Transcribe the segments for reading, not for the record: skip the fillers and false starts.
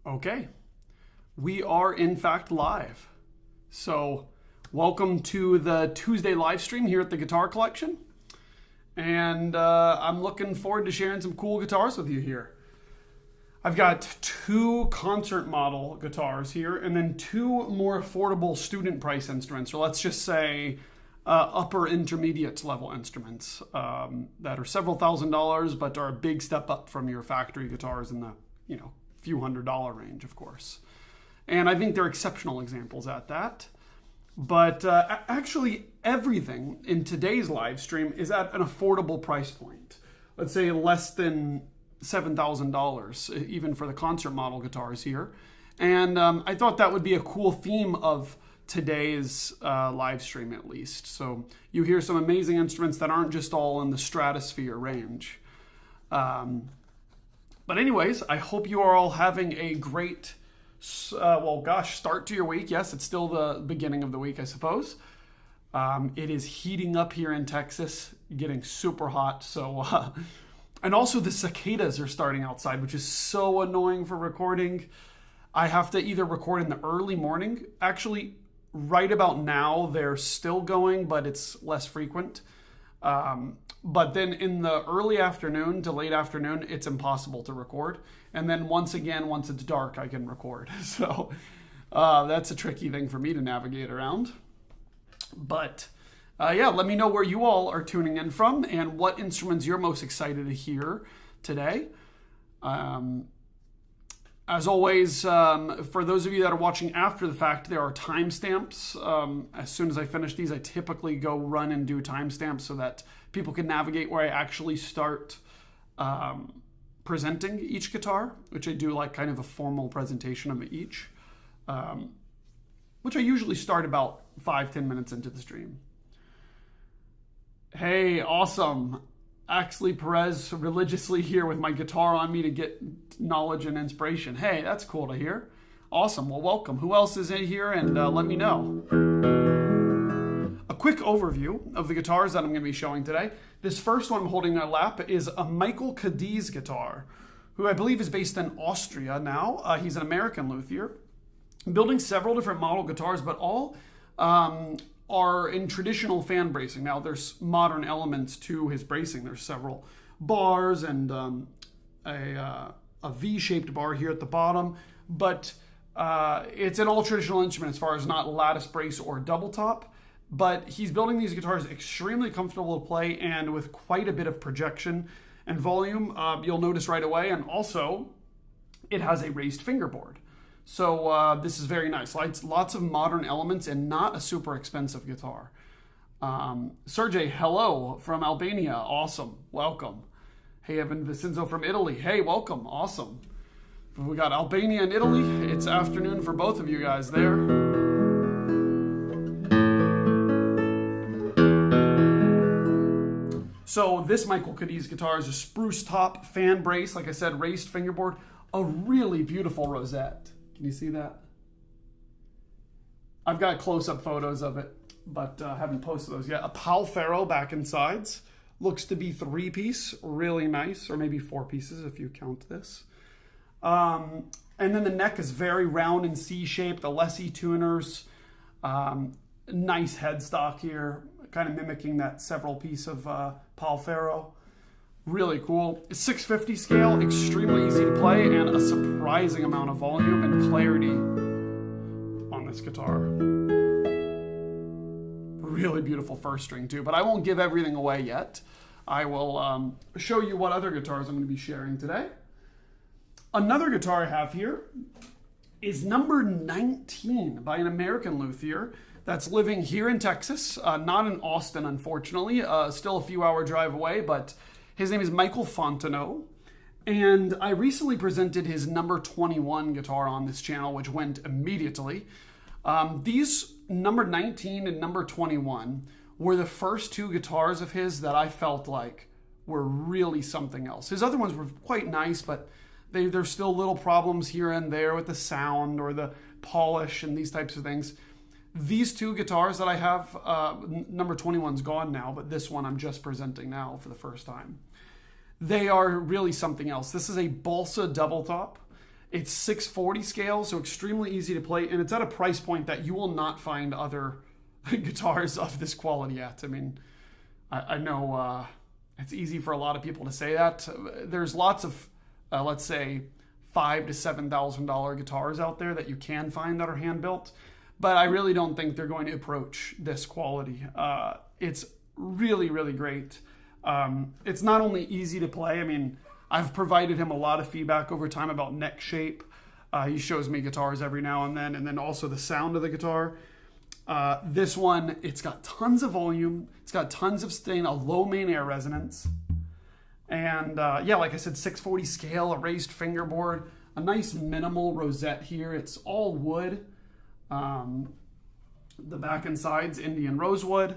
Okay, we are in fact live. So welcome to the Tuesday live stream here at the Guitar Collection. And I'm looking forward to sharing some cool guitars with you here. I've got two concert model guitars here and then two more affordable student price instruments, or let's just say upper intermediate level instruments that are several $1,000s but are a big step up from your factory guitars in the few $100 range, of course. And I think they're exceptional examples at that. But actually everything in today's live stream is at an affordable price point. Let's say less than $7,000, even for the concert model guitars here. And I thought that would be a cool theme of today's live stream at least. So you hear some amazing instruments that aren't just all in the stratosphere range. But anyways, I hope you are all having a great, start to your week. Yes, it's still the beginning of the week, I suppose. It is heating up here in Texas, getting super hot. So, and also the cicadas are starting outside, which is so annoying for recording. I have to either record in the early morning. Actually, right about now, they're still going, but it's less frequent. But then in the early afternoon to late afternoon, it's impossible to record. And then once it's dark, I can record. So that's a tricky thing for me to navigate around. But let me know where you all are tuning in from and what instruments you're most excited to hear today. As always, for those of you that are watching after the fact, there are timestamps. As soon as I finish these, I typically go run and do timestamps so that people can navigate where I actually start presenting each guitar, which I do like kind of a formal presentation of each, which I usually start about 5-10 minutes into the stream. Hey, awesome. Axley Perez religiously here with my guitar on me to get knowledge and inspiration. Hey, that's cool to hear. Awesome. Well, welcome. Who else is in here? And let me know. A quick overview of the guitars that I'm going to be showing today. This first one I'm holding in my lap is a Michael Cadiz guitar, who I believe is based in Austria now. He's an American luthier. I'm building several different model guitars, but all are in traditional fan bracing. Now there's modern elements to his bracing. There's several bars and a V-shaped bar here at the bottom, but it's an all traditional instrument as far as not lattice brace or double top. But he's building these guitars extremely comfortable to play and with quite a bit of projection and volume. You'll notice right away. And also it has a raised fingerboard. So this is very nice. Lots of modern elements and not a super expensive guitar. Sergey, hello from Albania. Awesome. Welcome. Hey, Evan Vicenzo from Italy. Hey, welcome. Awesome. We got Albania and Italy. It's afternoon for both of you guys there. So this Michael Cadiz guitar is a spruce top fan brace. Like I said, raised fingerboard. A really beautiful rosette. Can you see that? I've got close-up photos of it, but haven't posted those yet. A Pal Faro back and sides. Looks to be 3-piece, really nice, or maybe 4 pieces if you count this. And then the neck is very round and C-shaped. The Lessie tuners. Nice headstock here, kind of mimicking that several piece of Pal Faro. Really cool. 650 scale, extremely easy to play, and a surprising amount of volume and clarity on this guitar. Really beautiful first string too, but I won't give everything away yet. I will show you what other guitars I'm going to be sharing today. Another guitar I have here is number 19 by an American luthier that's living here in Texas, not in Austin, unfortunately, still a few hour drive away, but his name is Michael Fontenot, and I recently presented his number 21 guitar on this channel, which went immediately. These number 19 and number 21 were the first two guitars of his that I felt like were really something else. His other ones were quite nice, but there's still little problems here and there with the sound or the polish and these types of things. These two guitars that I have, number 21's gone now, but this one I'm just presenting now for the first time. They are really something else. This is a balsa double top. It's 640 scale, so extremely easy to play, and it's at a price point that you will not find other guitars of this quality at. I mean, I know it's easy for a lot of people to say that. There's lots of, let's say, $5,000 to $7,000 guitars out there that you can find that are hand built, but I really don't think they're going to approach this quality. It's really, really great. It's not only easy to play. I mean, I've provided him a lot of feedback over time about neck shape. He shows me guitars every now and then also the sound of the guitar. This one, it's got tons of volume. It's got tons of stain, a low main air resonance. And yeah, like I said, 640 scale, a raised fingerboard, a nice minimal rosette here. It's all wood. The back and sides, Indian rosewood.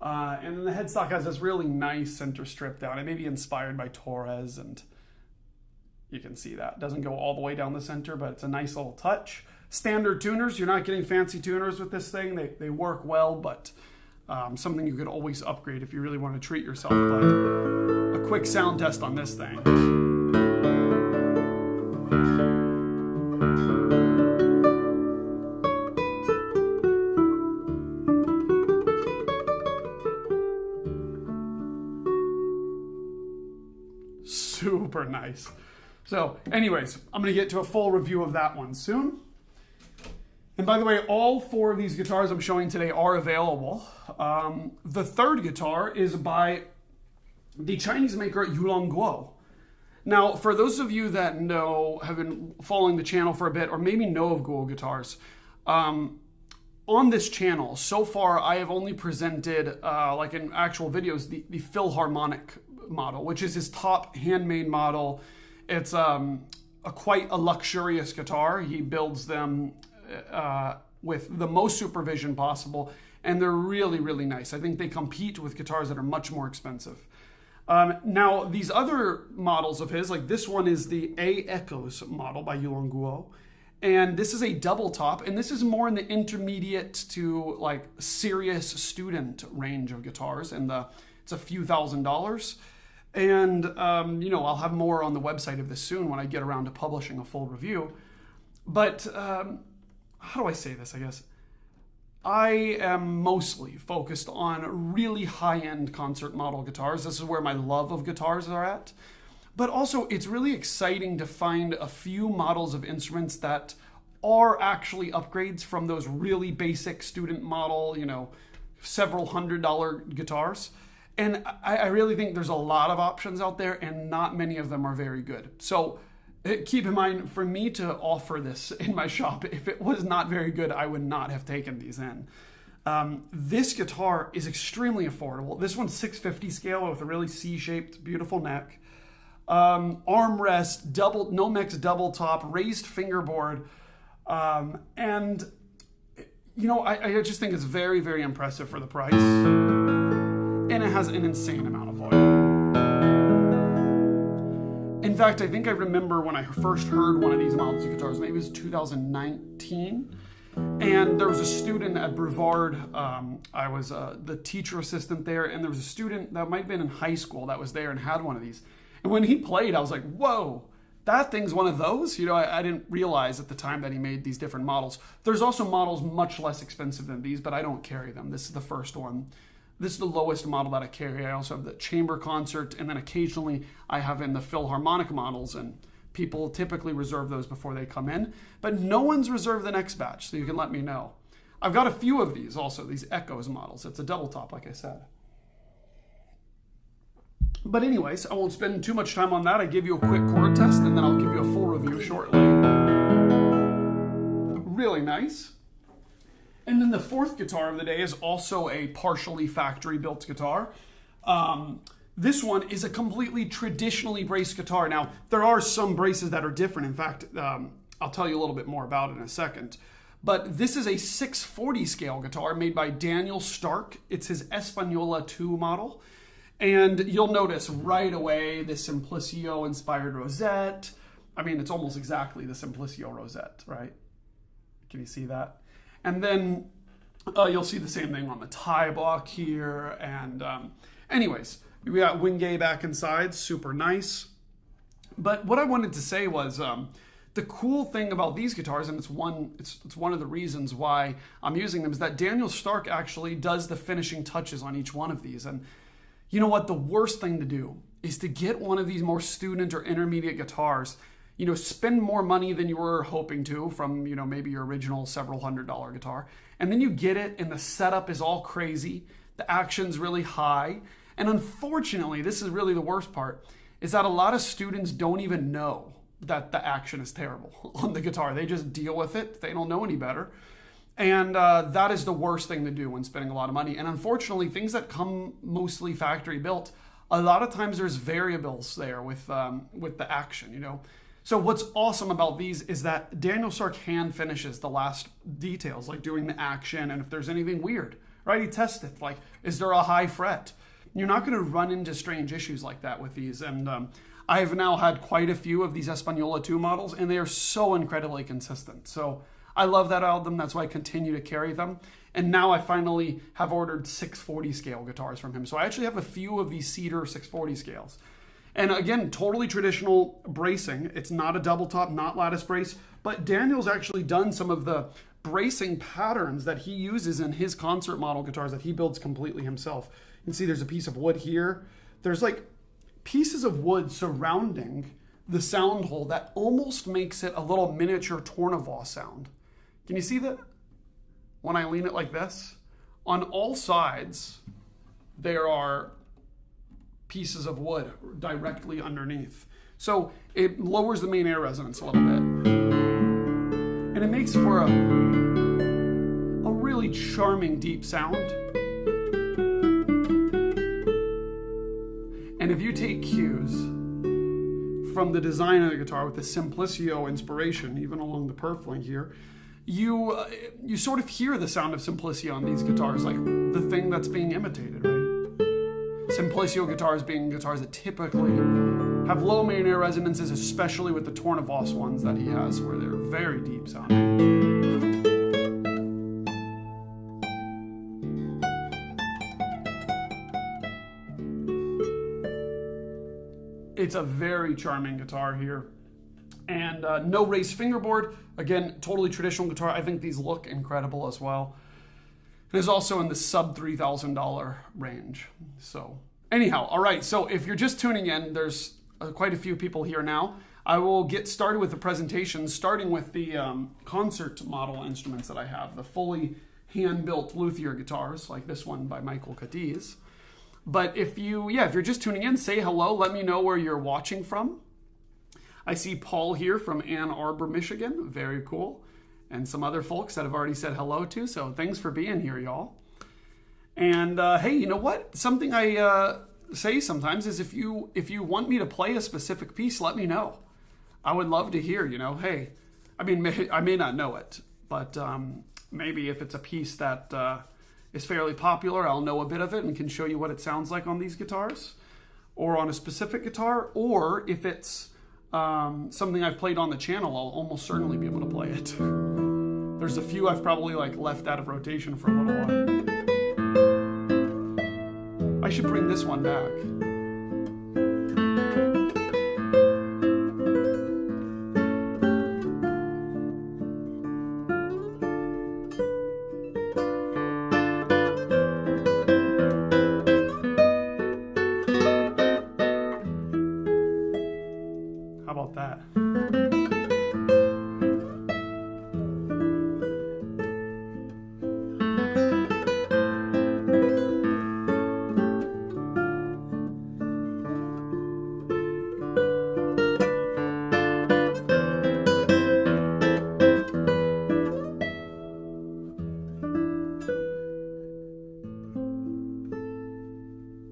And then the headstock has this really nice center strip down. It may be inspired by Torres, and you can see that. It doesn't go all the way down the center, but it's a nice little touch. Standard tuners, you're not getting fancy tuners with this thing. They work well, but something you could always upgrade if you really want to treat yourself. But a quick sound test on this thing. Super nice. So anyways, I'm going to get to a full review of that one soon. And by the way, all 4 of these guitars I'm showing today are available. The third guitar is by the Chinese maker Yulong Guo. Now, for those of you that have been following the channel for a bit, or maybe know of Guo guitars, on this channel, so far I have only presented, like in actual videos, the Philharmonic model, which is his top handmade model. It's quite a luxurious guitar. He builds them with the most supervision possible, and they're really, really nice. I think they compete with guitars that are much more expensive. Now, these other models of his, like this one is the A Echoes model by Yulong Guo, and this is a double top, and this is more in the intermediate to like serious student range of guitars, and it's a few $1,000s. And, you know, I'll have more on the website of this soon when I get around to publishing a full review. But how do I say this, I guess? I am mostly focused on really high-end concert model guitars. This is where my love of guitars are at. But also, it's really exciting to find a few models of instruments that are actually upgrades from those really basic student model, you know, several $100 guitars. And I really think there's a lot of options out there, and not many of them are very good. So keep in mind, for me to offer this in my shop, if it was not very good, I would not have taken these in. This guitar is extremely affordable. This one's 650 scale with a really C-shaped, beautiful neck. Armrest, Nomex double top, raised fingerboard. And, you know, I just think it's very, very impressive for the price. And it has an insane amount of volume. In fact, I think I remember when I first heard one of these models of guitars, maybe it was 2019, and there was a student at Brevard. I was the teacher assistant there, and there was a student that might have been in high school that was there and had one of these. And when he played, I was like, whoa, that thing's one of those? You know, I didn't realize at the time that he made these different models. There's also models much less expensive than these, but I don't carry them. This is the first one. This is the lowest model that I carry. I also have the chamber concert, and then occasionally I have in the Philharmonic models, and people typically reserve those before they come in. But no one's reserved the next batch, so you can let me know. I've got a few of these also, these Echoes models. It's a double top, like I said. But anyways, I won't spend too much time on that. I give you a quick chord test, and then I'll give you a full review shortly. Really nice. And then the fourth guitar of the day is also a partially factory-built guitar. This one is a completely traditionally braced guitar. Now, there are some braces that are different. In fact, I'll tell you a little bit more about it in a second. But this is a 640 scale guitar made by Daniel Stark. It's his Española 2 model. And you'll notice right away the Simplicio-inspired rosette. I mean, it's almost exactly the Simplicio rosette, right? Can you see that? And then you'll see the same thing on the tie block here. And anyways, we got Wingay back and sides, super nice. But what I wanted to say was the the cool thing about these guitars, and it's one of the reasons why I'm using them, is that Daniel Stark actually does the finishing touches on each one of these. And you know what? The worst thing to do is to get one of these more student or intermediate guitars, spend more money than you were hoping to from, maybe your original several $100 guitar. And then you get it and the setup is all crazy. The action's really high. And unfortunately, this is really the worst part, is that a lot of students don't even know that the action is terrible on the guitar. They just deal with it. They don't know any better. And that is the worst thing to do when spending a lot of money. And unfortunately, things that come mostly factory built, a lot of times there's variables there with the action, So what's awesome about these is that Daniel Stark hand finishes the last details, like doing the action and if there's anything weird, right? He tests it, like, is there a high fret? You're not going to run into strange issues like that with these. And I've now had quite a few of these Española 2 models, and they are so incredibly consistent. So I love that out of them. That's why I continue to carry them. And now I finally have ordered 640 scale guitars from him. So I actually have a few of these Cedar 640 scales. And again, totally traditional bracing. It's not a double top, not lattice brace, but Daniel's actually done some of the bracing patterns that he uses in his concert model guitars that he builds completely himself. You can see there's a piece of wood here. There's like pieces of wood surrounding the sound hole that almost makes it a little miniature Tournevis sound. Can you see that? When I lean it like this, on all sides, there are pieces of wood directly underneath. So it lowers the main air resonance a little bit. And it makes for a really charming deep sound. And if you take cues from the design of the guitar with the Simplicio inspiration, even along the purfling here, you sort of hear the sound of Simplicio on these guitars, like the thing that's being imitated, right? Simplicio guitars being guitars that typically have low main air resonances, especially with the Tournevis ones that he has, where they're very deep sounding. It's a very charming guitar here. And no raised fingerboard. Again, totally traditional guitar. I think these look incredible as well. It is also in the sub $3,000 range. So anyhow, all right. So if you're just tuning in, there's quite a few people here now. I will get started with the presentation, starting with the concert model instruments that I have, the fully hand-built luthier guitars, like this one by Michael Cadiz. But if you're just tuning in, say hello. Let me know where you're watching from. I see Paul here from Ann Arbor, Michigan. Very cool. And some other folks that I've already said hello to. So thanks for being here, y'all. And hey, you know what? Something I say sometimes is if you want me to play a specific piece, let me know. I would love to hear, hey, I mean, I may not know it, but maybe if it's a piece that is fairly popular, I'll know a bit of it and can show you what it sounds like on these guitars or on a specific guitar. Or if it's something I've played on the channel, I'll almost certainly be able to play it. There's a few I've probably left out of rotation for a little while. I should bring this one back. How about that?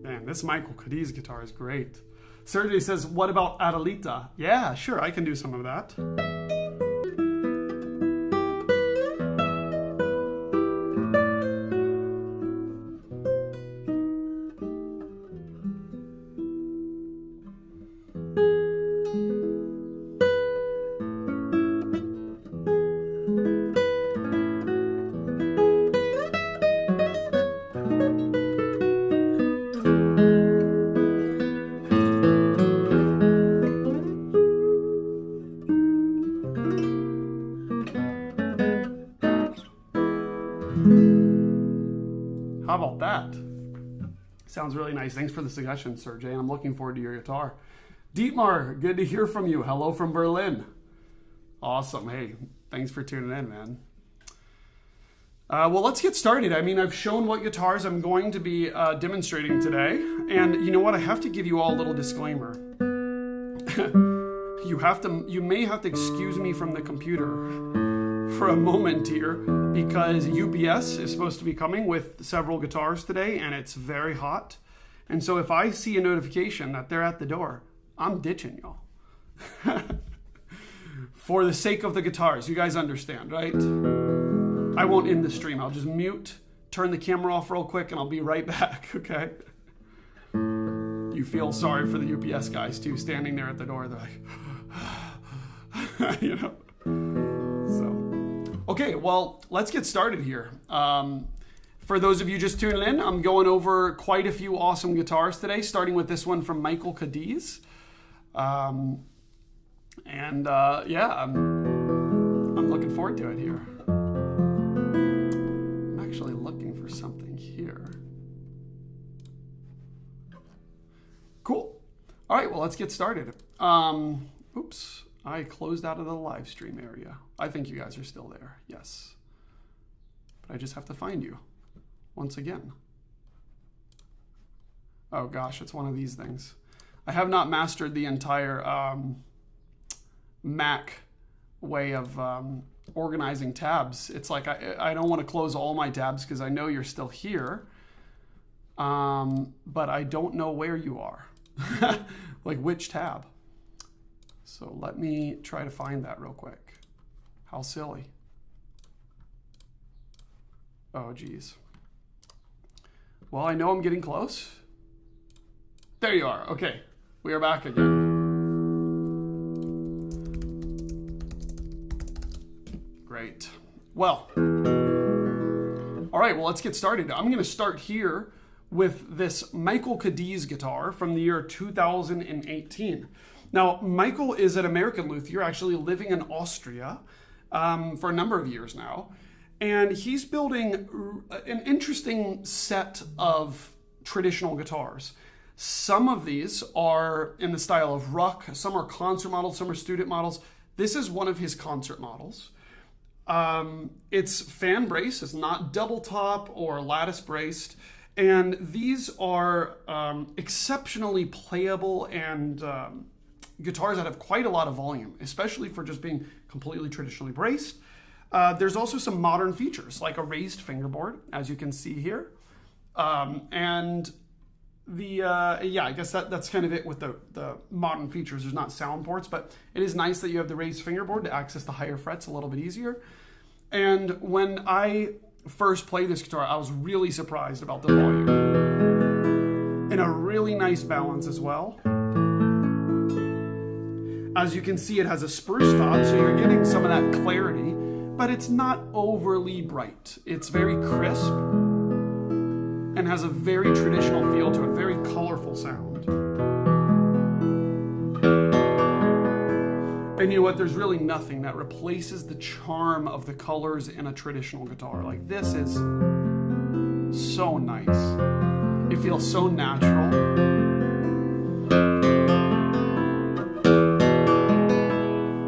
Man, this Michael Cadiz guitar is great. Sergey says, what about Adelita? Yeah, sure, I can do some of that. Sounds really nice. Thanks for the suggestion, Sergey. I'm looking forward to your guitar. Dietmar, good to hear from you. Hello from Berlin. Awesome. Hey, thanks for tuning in, man. Well, let's get started. I mean, I've shown what guitars I'm going to be demonstrating today. And you know what? I have to give you all a little disclaimer. You may have to excuse me from the computer for a moment here because UPS is supposed to be coming with several guitars today and it's very hot. And so if I see a notification that they're at the door, I'm ditching y'all. For the sake of the guitars, you guys understand, right? I won't end the stream. I'll just mute, turn the camera off real quick, and I'll be right back, okay? You feel sorry for the UPS guys, too, standing there at the door. They're like, you know? So, okay, well, let's get started here. For those of you just tuning in, I'm going over quite a few awesome guitars today, starting with this one from Michael Cadiz. Yeah, I'm looking forward to it here. I'm actually looking for something here. Cool. All right, well, let's get started. Oops, I closed out of the live stream area. I think you guys are still there, yes. But I just have to find you once again. Oh gosh, it's one of these things. I have not mastered the entire Mac way of organizing tabs. It's like I don't want to close all my tabs because I know you're still here, but I don't know where you are, like which tab. So let me try to find that real quick. How silly. Oh geez. Well, I know I'm getting close. There you are. Okay, we are back again. Great. Well, all right, well, let's get started. I'm going to start here with this Michael Cadiz guitar from the year 2018. Now, Michael is an American luthier, actually living in Austria for a number of years now. And he's building an interesting set of traditional guitars. Some of these are in the style of ruck, some are concert models, some are student models. This is one of his concert models. It's fan braced, it's not double top or lattice braced. And these are exceptionally playable and guitars that have quite a lot of volume, especially for just being completely traditionally braced. There's also some modern features like a raised fingerboard, as you can see here. And yeah, I guess that's kind of it with the modern features. There's not sound ports, but it is nice that you have the raised fingerboard to access the higher frets a little bit easier. And when I first played this guitar, I was really surprised about the volume. And a really nice balance as well. As you can see, it has a spruce top, so you're getting some of that clarity, but it's not overly bright. It's very crisp and has a very traditional feel to it, very colorful sound. And you know what, there's really nothing that replaces the charm of the colors in a traditional guitar. Like, this is so nice. It feels so natural.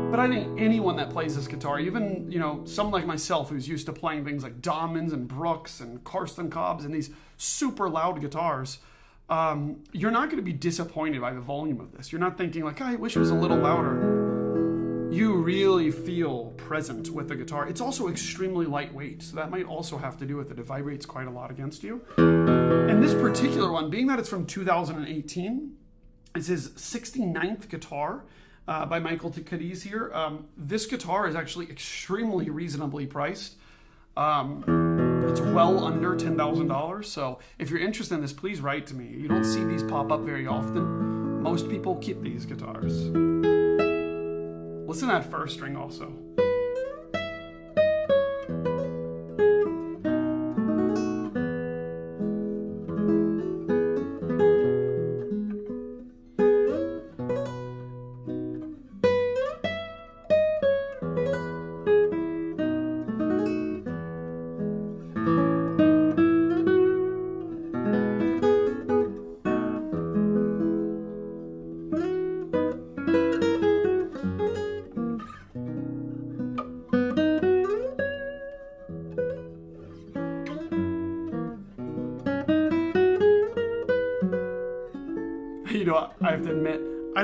But I think anyone that plays this guitar, even, you know, someone like myself who's used to playing things like Daumans and Brooks and Karsten Cobbs and these super loud guitars, you're not going to be disappointed by the volume of this. You're not thinking like, I wish it was a little louder. You really feel present with the guitar. It's also extremely lightweight, so that might also have to do with it. It vibrates quite a lot against you. And this particular one, being that it's from 2018, it's his 69th guitar by Michael Cadiz here. This guitar is actually extremely reasonably priced. It's well under $10,000. So if you're interested in this, please write to me. You don't see these pop up very often. Most people keep these guitars. Listen to that first string also.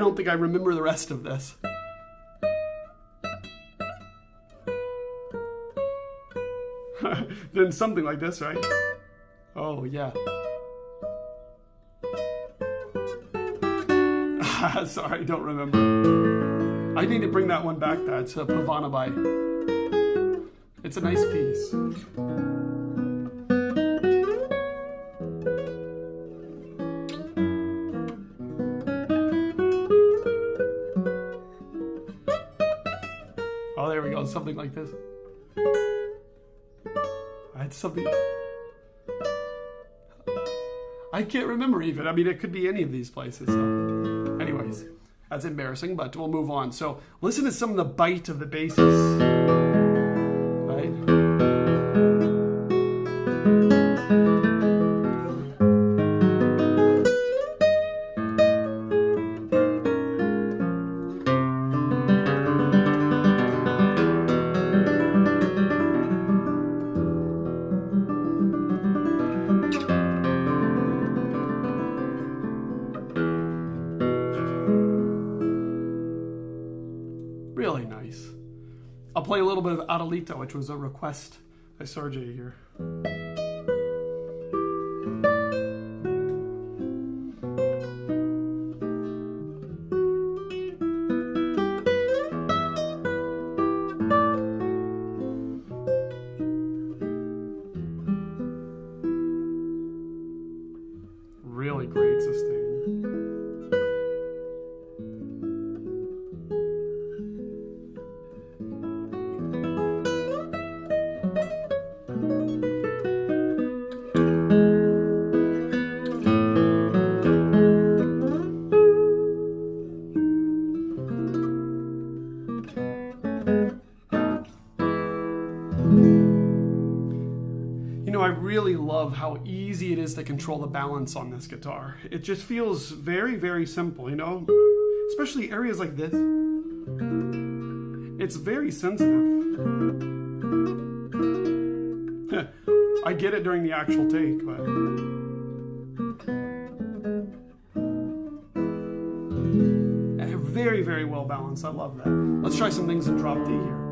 don't think I remember the rest of this. Then something like this, right? Oh, yeah. Sorry, don't remember. I need to bring that one back. That's a Pavanabai. It's a nice piece. Oh, there we go. Something like this. I had something. I can't remember even. I mean, it could be any of these places. So. Anyways, that's embarrassing, but we'll move on. So listen to some of the bite of the basses. Right? Really nice. I'll play a little bit of Adelita, which was a request by Sergey here. Really great sustain. I really love how easy it is to control the balance on this guitar. It just feels very, very simple, you know? Especially areas like this. It's very sensitive. I get it during the actual take, but... Very, very well balanced. I love that. Let's try some things in drop D here.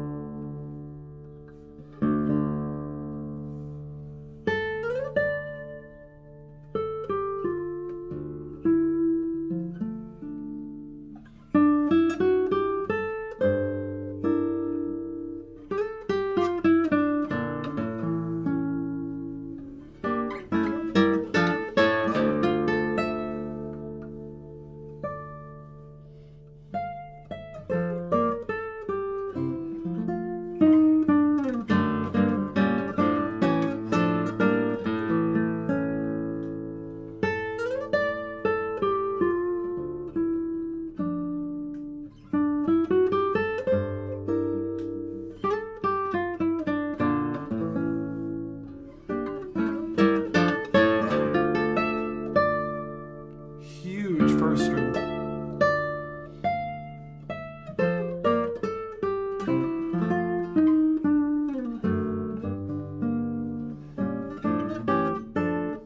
First string.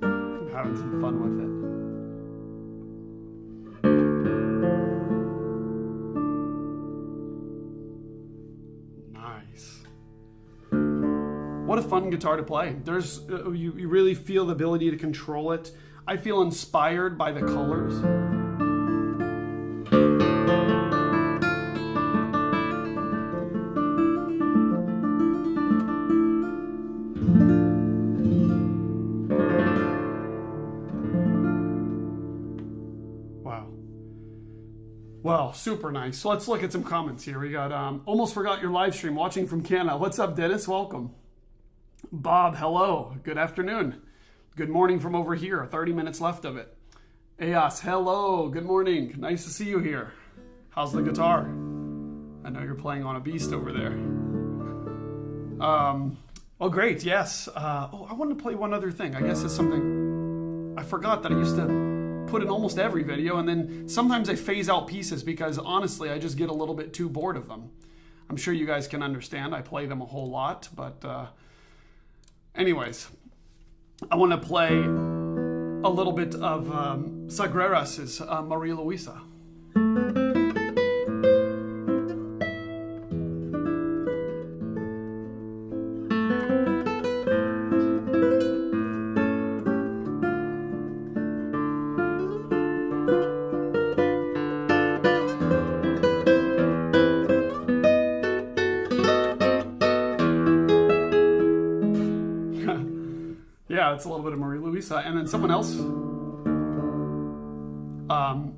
I'm having some fun with it. Nice. What a fun guitar to play. There's you really feel the ability to control it. I feel inspired by the colors. Well, super nice. So let's look at some comments here. We got, almost forgot your live stream, watching from Canada. What's up, Dennis? Welcome. Bob, hello. Good afternoon. Good morning from over here. 30 minutes left of it. Eos, hello. Good morning. Nice to see you here. How's the guitar? I know you're playing on a beast over there. Oh, great. Yes. I wanted to play one other thing. I guess it's something I forgot that I used to put in almost every video, and then sometimes I phase out pieces because honestly I just get a little bit too bored of them. I'm sure you guys can understand. I play them a whole lot, but anyways, I want to play a little bit of Sagreras' Maria Luisa. it's a little bit of Marie Louise. And then someone else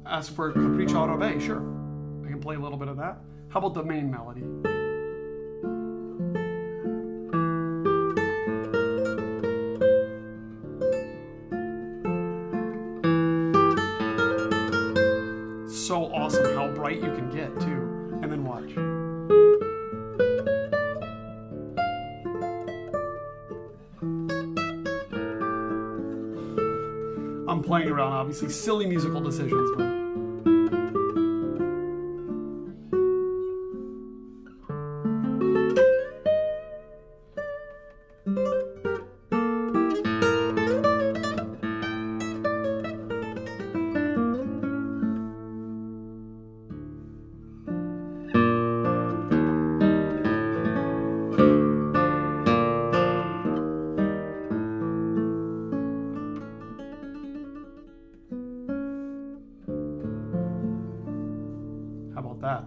asked for Capriccio Robé. Sure, I can play a little bit of that. How about the main melody? So awesome how bright you can get too. And then watch. I'm playing around, obviously, silly musical decisions, but that.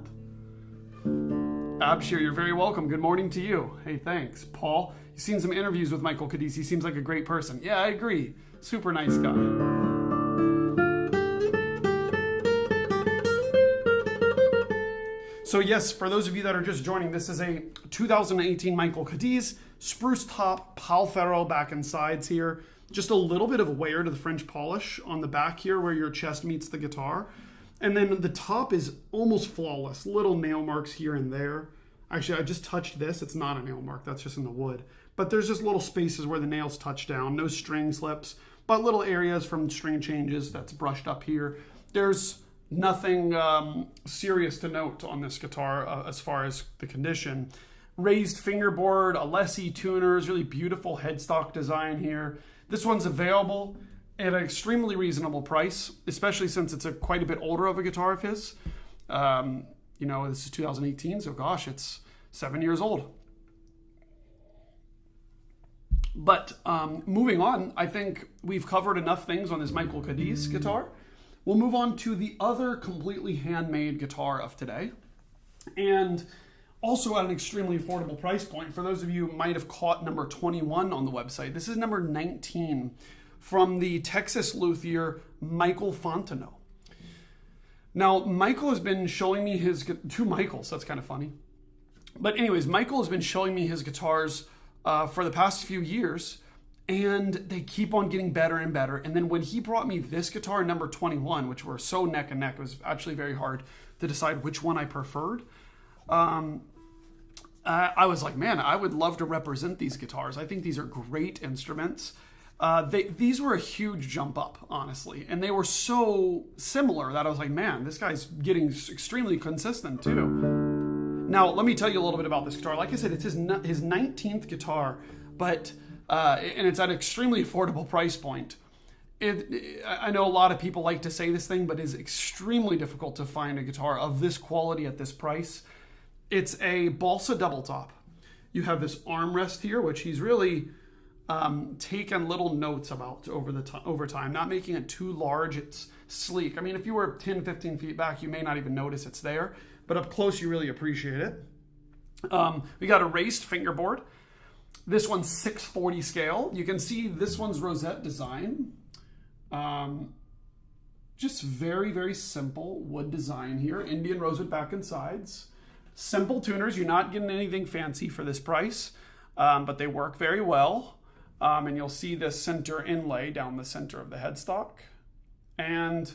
Abshir, you're very welcome. Good morning to you. Hey, thanks. Paul, you've seen some interviews with Michael Cadiz. He seems like a great person. Yeah, I agree. Super nice guy. So yes, for those of you that are just joining, this is a 2018 Michael Cadiz, spruce top, pal ferro back and sides here. Just a little bit of wear to the French polish on the back here where your chest meets the guitar. And then the top is almost flawless. Little nail marks here and there. Actually, I just touched this. It's not a nail mark. That's just in the wood. But there's just little spaces where the nails touch down. No string slips, but little areas from string changes that's brushed up here. There's nothing serious to note on this guitar as far as the condition. Raised fingerboard, Alessi tuners, really beautiful headstock design here. This one's available at an extremely reasonable price, especially since it's quite a bit older of a guitar of his. You know, this is 2018, so gosh, it's 7 years old. But moving on, I think we've covered enough things on this Michael Cadiz guitar. We'll move on to the other completely handmade guitar of today, and also at an extremely affordable price point. For those of you who might have caught number 21 on the website, this is number 19. From the Texas luthier, Michael Fontenot. Now, Michael has been showing me two Michaels, that's kind of funny. But anyways, Michael has been showing me his guitars for the past few years, and they keep on getting better and better. And then when he brought me this guitar, number 21, which were so neck and neck, it was actually very hard to decide which one I preferred. I was like, man, I would love to represent these guitars. I think these are great instruments. These were a huge jump up, honestly, and they were so similar that I was like, man, this guy's getting extremely consistent too. Now, let me tell you a little bit about this guitar. Like I said, it's his 19th guitar, but and it's at an extremely affordable price point. I know a lot of people like to say this thing, but it's extremely difficult to find a guitar of this quality at this price. It's a balsa Doubletop. You have this armrest here, which he's really taken little notes about over time, not making it too large. It's sleek. I mean, if you were 10, 15 feet back, you may not even notice it's there, but up close, you really appreciate it. We got a raised fingerboard. This one's 640 scale. You can see this one's rosette design. Just very, very simple wood design here. Indian rosewood back and sides. Simple tuners. You're not getting anything fancy for this price, but they work very well. And you'll see this center inlay down the center of the headstock. And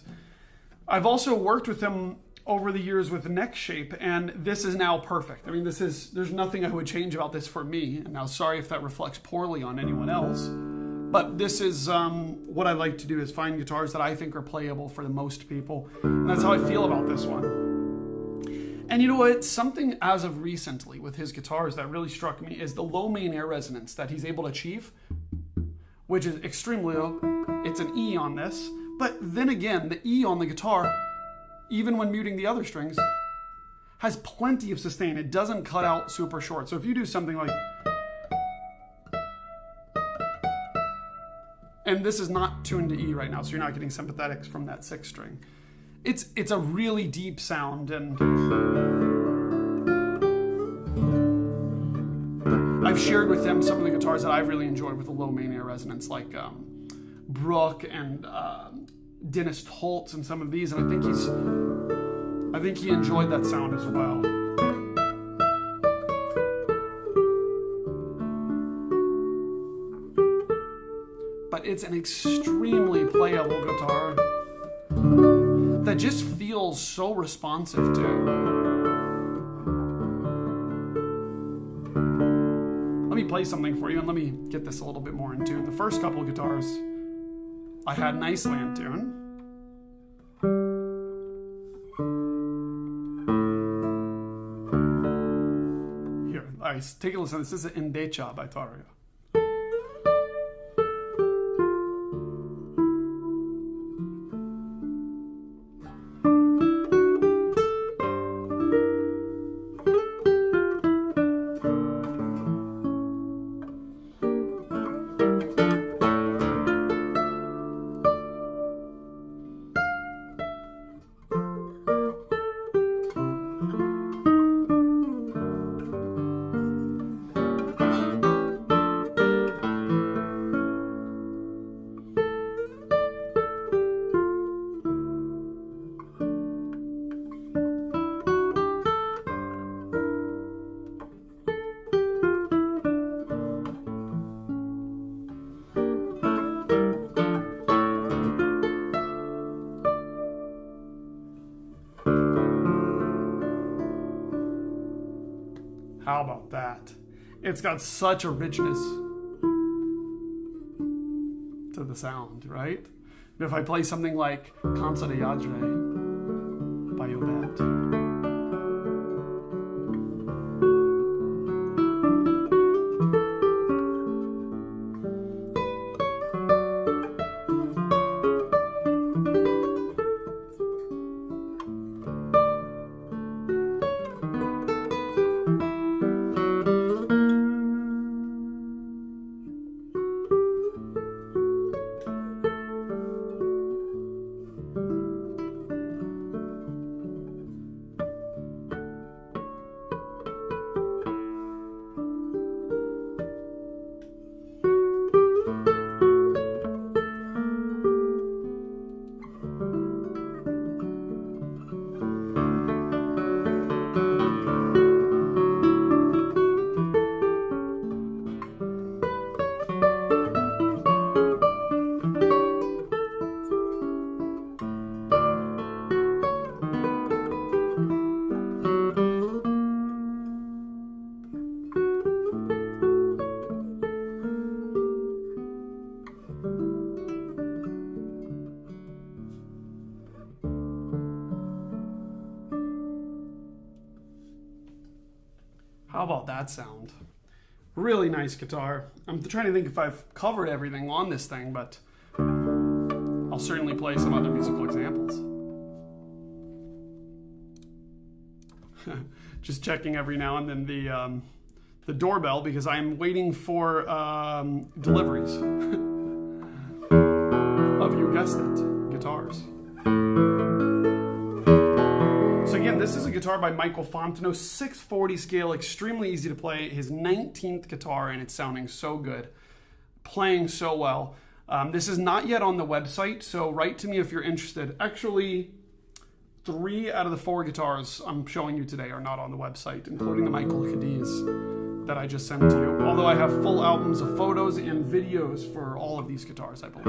I've also worked with him over the years with neck shape, and this is now perfect. I mean, there's nothing I would change about this for me. And now, sorry if that reflects poorly on anyone else, but this is what I like to do, is find guitars that I think are playable for the most people. And that's how I feel about this one. And you know what? Something as of recently with his guitars that really struck me is the low main air resonance that he's able to achieve, which is extremely low. It's an E on this, but then again, the E on the guitar, even when muting the other strings, has plenty of sustain. It doesn't cut out super short. So if you do something like, and this is not tuned to E right now, so you're not getting sympathetics from that sixth string. It's a really deep sound, and I've I've shared with him some of the guitars that I've really enjoyed with a low main air resonance, like Brook and Dennis Holtz and some of these, and I think he enjoyed that sound as well. But it's an extremely playable guitar that just feels so responsive too. Let me play something for you and let me get this a little bit more in tune. The first couple of guitars I had nicely in tune. Here, take a listen. This is an Indecha by Tarja. How about that? It's got such a richness to the sound, right? But if I play something like Cansa de Yadre by Obed, how about that sound? Really nice guitar. I'm trying to think if I've covered everything on this thing, but I'll certainly play some other musical examples. Just checking every now and then the doorbell because I'm waiting for deliveries of, you guessed it, guitars. So again, this is a guitar by Michael Fontenot, 640 scale, extremely easy to play. His 19th guitar, and it's sounding so good, playing so well. This is not yet on the website, so write to me if you're interested. Actually, 3 out of the 4 guitars I'm showing you today are not on the website, including the Michael Cadiz that I just sent to you. Although I have full albums of photos and videos for all of these guitars, I believe.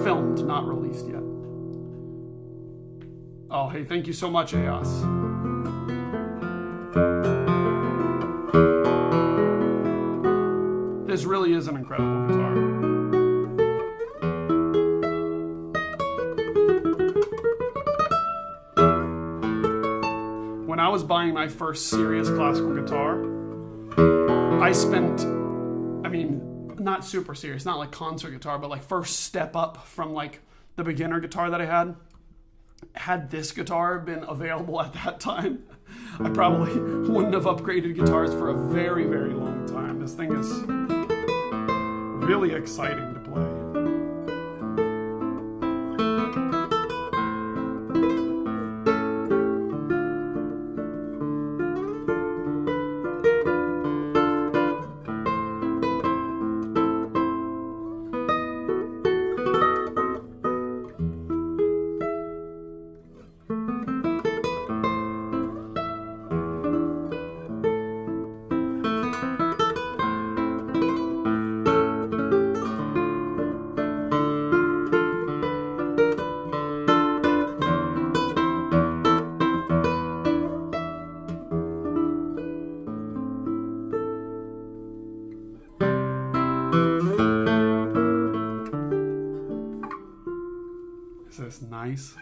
Filmed, not released yet. Oh, hey, thank you so much, Eos. This really is an incredible guitar. When I was buying my first serious classical guitar, I spent, not super serious, not like concert guitar, but like first step up from like the beginner guitar that I had this guitar been available at that time, I probably wouldn't have upgraded guitars for a very, very long time. This thing is really exciting to play. piece.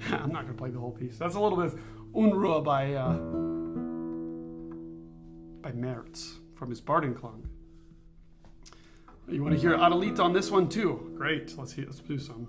I'm not going to play the whole piece. That's a little bit of Unruhe by Merz from his Bardenklang. You want to hear Adelita on this one too? Great. Let's do some.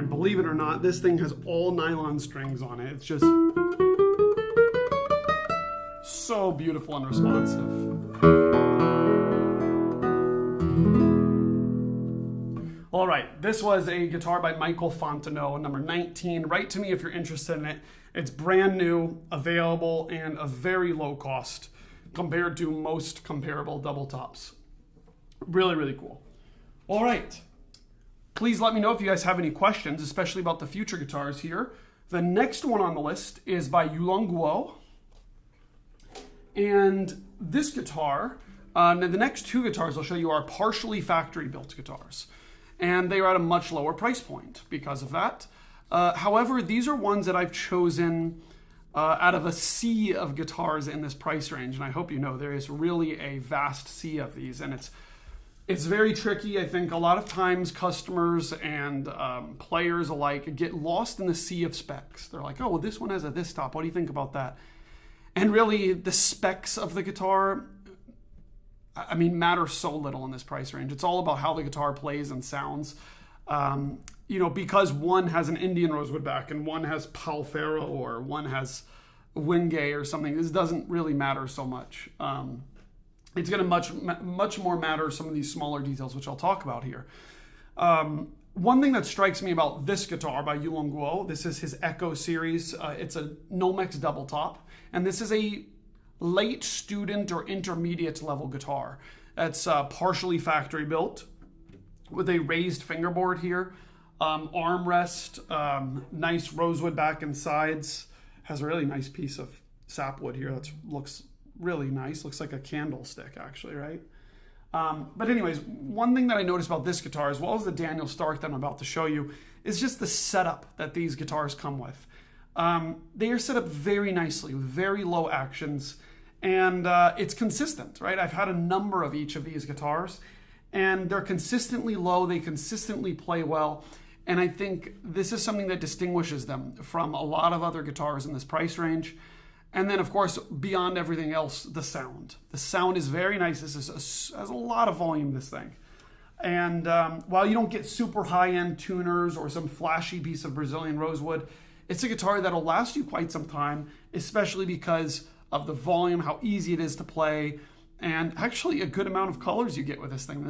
Believe it or not, this thing has all nylon strings on it. It's just so beautiful and responsive. All right, this was a guitar by Michael Fontenot, number 19. Write to me if you're interested in it. It's brand new, available, and a very low cost compared to most comparable double tops. Really, really cool. All right. Please let me know if you guys have any questions, especially about the future guitars here. The next one on the list is by Yulong Guo. And this guitar, the next two guitars I'll show you are partially factory-built guitars. And they are at a much lower price point because of that. However, these are ones that I've chosen out of a sea of guitars in this price range. And I hope you know there is really a vast sea of these. And it's very tricky. I think a lot of times customers and players alike get lost in the sea of specs. They're like, oh, well, this one has a this top. What do you think about that? And really, the specs of the guitar, I mean, matter so little in this price range. It's all about how the guitar plays and sounds. Because one has an Indian rosewood back and one has Pal Ferro or one has Wingay or something, this doesn't really matter so much. It's going to much more matter some of these smaller details, which I'll talk about here. One thing that strikes me about this guitar by Yulong Guo, this is his Echo series. It's a Nomex Doubletop, and this is a late student or intermediate level guitar. It's partially factory built with a raised fingerboard here, armrest, nice rosewood back and sides. Has a really nice piece of sapwood here that looks really nice. Looks like a candlestick, actually, right? But anyways, one thing that I noticed about this guitar, as well as the Daniel Stark that I'm about to show you, is just the setup that these guitars come with. They are set up very nicely with very low actions, and it's consistent, right? I've had a number of each of these guitars, and they're consistently low. They consistently play well, and I think this is something that distinguishes them from a lot of other guitars in this price range. And then, of course, beyond everything else, the sound. The sound is very nice. This has a lot of volume, this thing. And while you don't get super high-end tuners or some flashy piece of Brazilian rosewood, it's a guitar that'll last you quite some time, especially because of the volume, how easy it is to play, and actually a good amount of colors you get with this thing.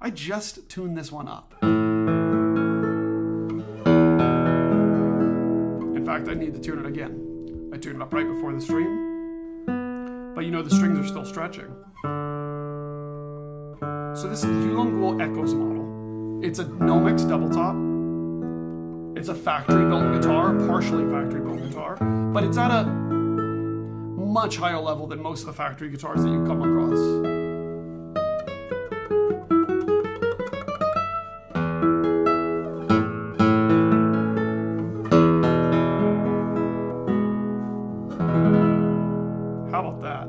I just tuned this one up. In fact, I need to tune it again. I tuned it up right before the stream, but you know the strings are still stretching. So this is the Yulong Guo Echoes model. It's a no-mix double top. It's a factory-built guitar, partially factory-built guitar, but it's at a much higher level than most of the factory guitars that you come across. How about that?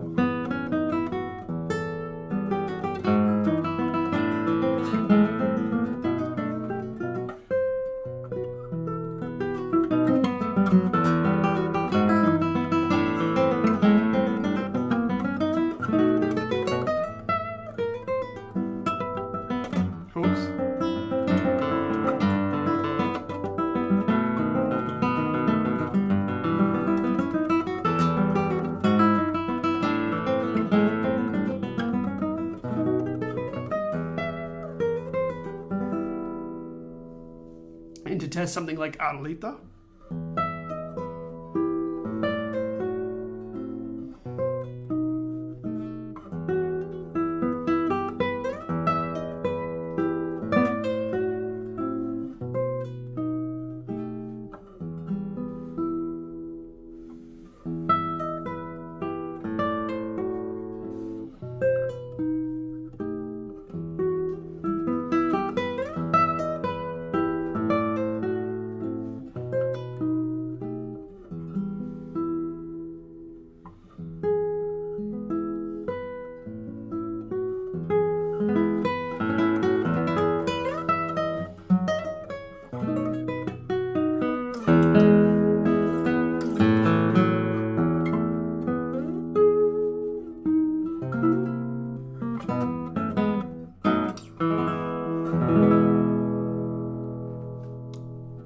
And to test something like Arlita.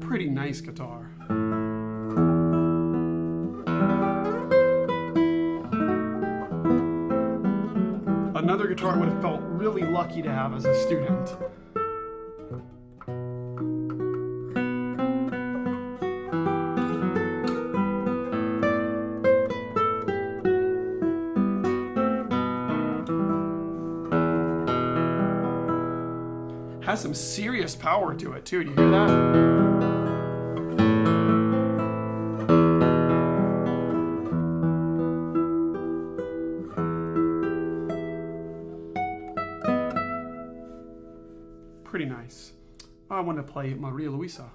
Pretty nice guitar. Another guitar I would have felt really lucky to have as a student. Has some serious power to it too. Do you hear that? Pretty nice. I want to play Maria Luisa.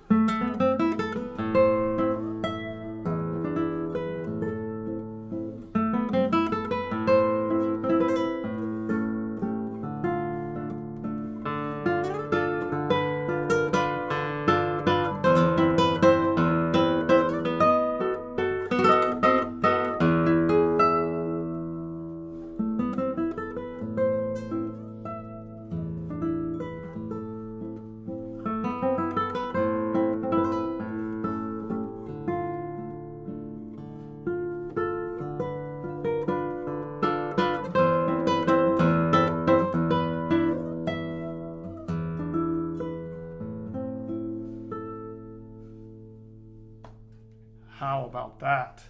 How about that?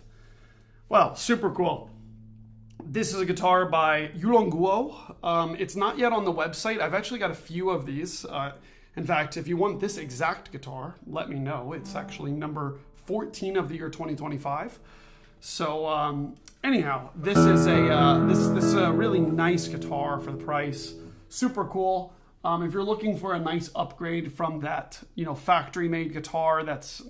Well, super cool. This is a guitar by Yulong Guo. It's not yet on the website. I've actually got a few of these. In fact, if you want this exact guitar, let me know. It's actually number 14 of the year 2025. So anyhow, this is a really nice guitar for the price. Super cool. If you're looking for a nice upgrade from that, factory-made guitar that's,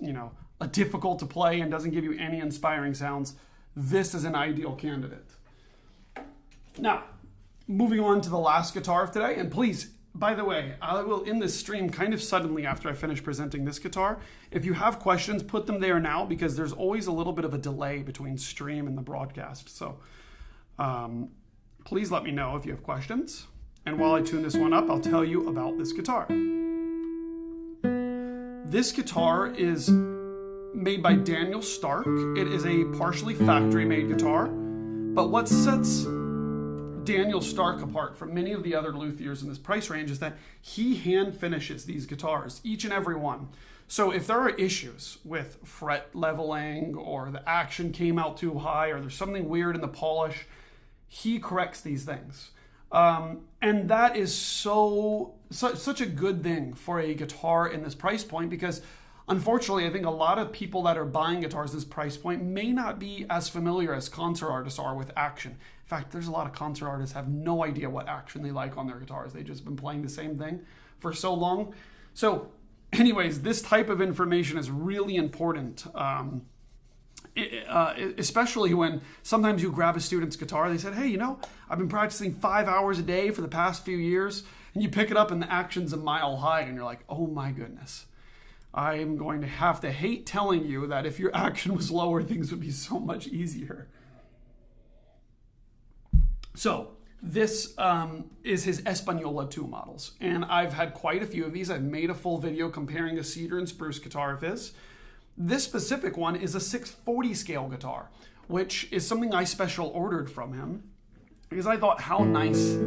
difficult to play and doesn't give you any inspiring sounds, this is an ideal candidate. Now, moving on to the last guitar of today, and please, by the way, I will end this stream kind of suddenly after I finish presenting this guitar. If you have questions, put them there now because there's always a little bit of a delay between stream and the broadcast. So please let me know if you have questions. And while I tune this one up, I'll tell you about this guitar. This guitar is made by Daniel Stark. It is a partially factory-made guitar, but what sets Daniel Stark apart from many of the other luthiers in this price range is that he hand finishes these guitars, each and every one. So if there are issues with fret leveling, or the action came out too high, or there's something weird in the polish, he corrects these things. And that is such a good thing for a guitar in this price point, because unfortunately, I think a lot of people that are buying guitars at this price point may not be as familiar as concert artists are with action. In fact, there's a lot of concert artists have no idea what action they like on their guitars. They've just been playing the same thing for so long. So anyways, this type of information is really important, especially when sometimes you grab a student's guitar. They said, hey, you know, I've been practicing 5 hours a day for the past few years, and you pick it up and the action's a mile high, and you're like, oh my goodness. I am going to have to hate telling you that if your action was lower, things would be so much easier. So this is his Española 2 models, and I've had quite a few of these. I've made a full video comparing a cedar and spruce guitar of his. This specific one is a 640 scale guitar, which is something I special ordered from him, because I thought, how nice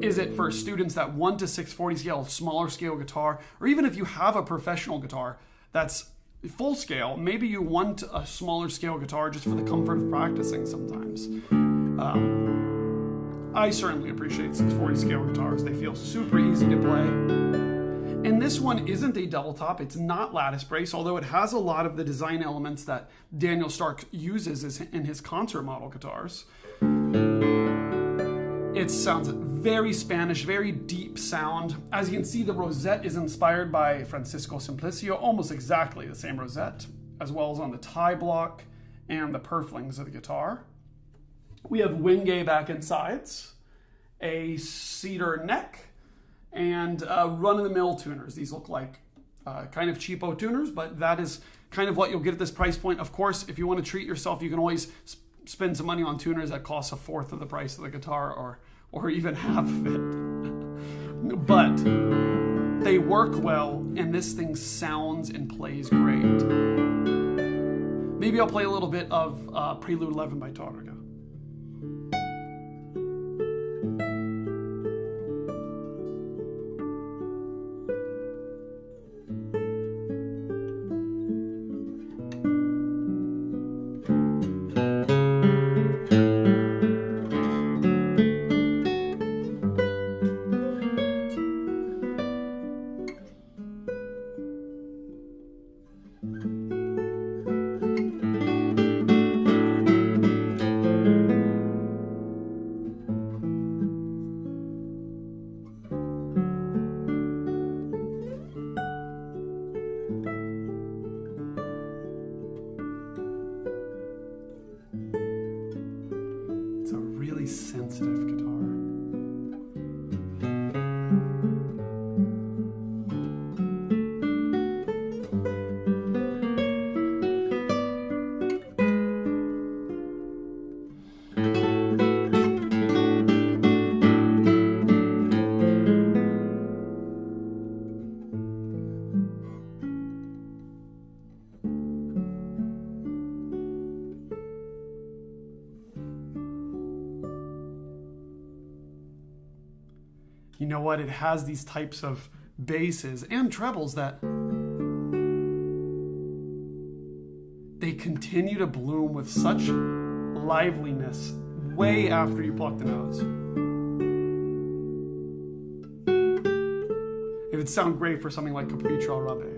is it for students that want a 640 scale, smaller scale guitar, or even if you have a professional guitar that's full scale, maybe you want a smaller scale guitar just for the comfort of practicing sometimes. I certainly appreciate 640 scale guitars. They feel super easy to play. And this one isn't a double top. It's not lattice brace, although it has a lot of the design elements that Daniel Stark uses in his concert model guitars. It sounds very Spanish, very deep sound. As you can see, the rosette is inspired by Francisco Simplicio, almost exactly the same rosette, as well as on the tie block and the purflings of the guitar. We have wingay back and sides, a cedar neck, and run-of-the-mill tuners. These look like kind of cheapo tuners, but that is kind of what you'll get at this price point. Of course, if you want to treat yourself, you can always spend some money on tuners that cost a fourth of the price of the guitar, or even half of it. But they work well, and this thing sounds and plays great. Maybe I'll play a little bit of Prelude 11 by Targa. Sensitive guitar. You know what? It has these types of basses and trebles that they continue to bloom with such liveliness way after you pluck the notes. It would sound great for something like Capriccio Rabe.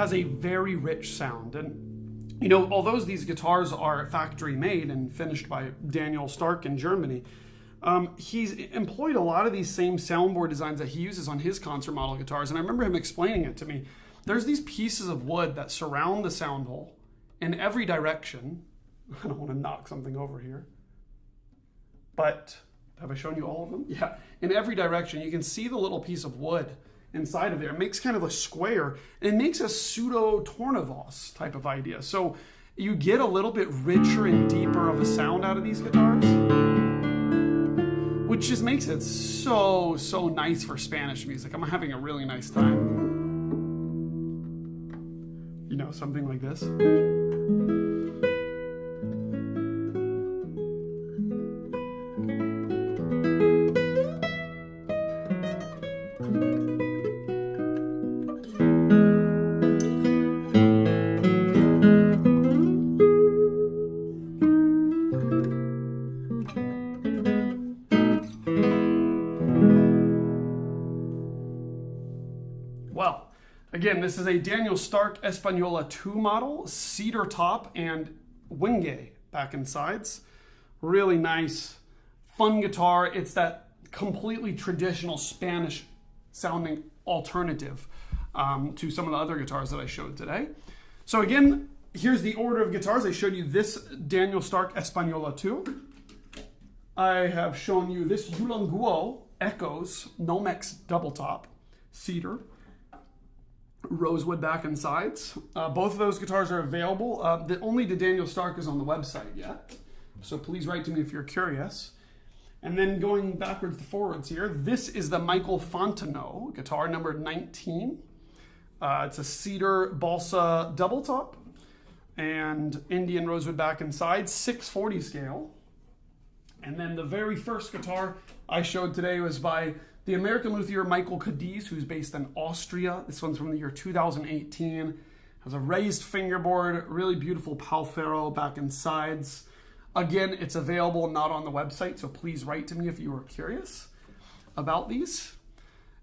has a very rich sound. And, you know, although these guitars are factory made and finished by Daniel Stark in Germany, he's employed a lot of these same soundboard designs that he uses on his concert model guitars. And I remember him explaining it to me. There's these pieces of wood that surround the sound hole in every direction. I don't want to knock something over here, but have I shown you all of them? Yeah, in every direction. You can see the little piece of wood inside of there. It makes kind of a square, and it makes a pseudo Tornavos type of idea. So you get a little bit richer and deeper of a sound out of these guitars, which just makes it so nice for Spanish music. I'm having a really nice time. You know, something like this. Well, again, this is a Daniel Stark Española 2 model, cedar top and wingay back and sides. Really nice, fun guitar. It's that completely traditional Spanish sounding alternative to some of the other guitars that I showed today. So again, here's the order of guitars. I showed you this Daniel Stark Española 2. I have shown you this Yulong Guo Echoes Nomex Doubletop cedar. Rosewood back and sides. Both of those guitars are available. Only the Daniel Stark is on the website yet. So please write to me if you're curious. And then going backwards to forwards here, this is the Michael Fontenot guitar number 19. It's a cedar balsa double top and Indian rosewood back and sides, 640 scale. And then the very first guitar I showed today was by the American luthier Michael Cadiz, who's based in Austria. This one's from the year 2018. Has a raised fingerboard, really beautiful Palfero back and sides. Again, it's available not on the website, so please write to me if you are curious about these.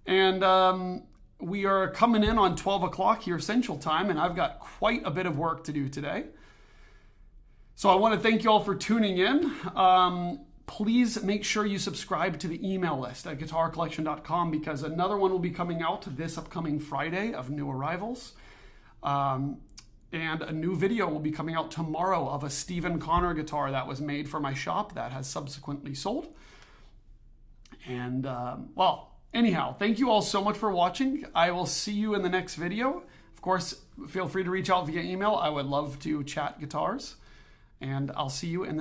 And we are coming in on 12 o'clock here Central Time, and I've got quite a bit of work to do today. So I want to thank you all for tuning in. Please make sure you subscribe to the email list at guitarcollection.com because another one will be coming out this upcoming Friday of new arrivals. And a new video will be coming out tomorrow of a Stephen Connor guitar that was made for my shop that has subsequently sold. And well, anyhow, thank you all so much for watching. I will see you in the next video. Of course, feel free to reach out via email. I would love to chat guitars. And I'll see you in the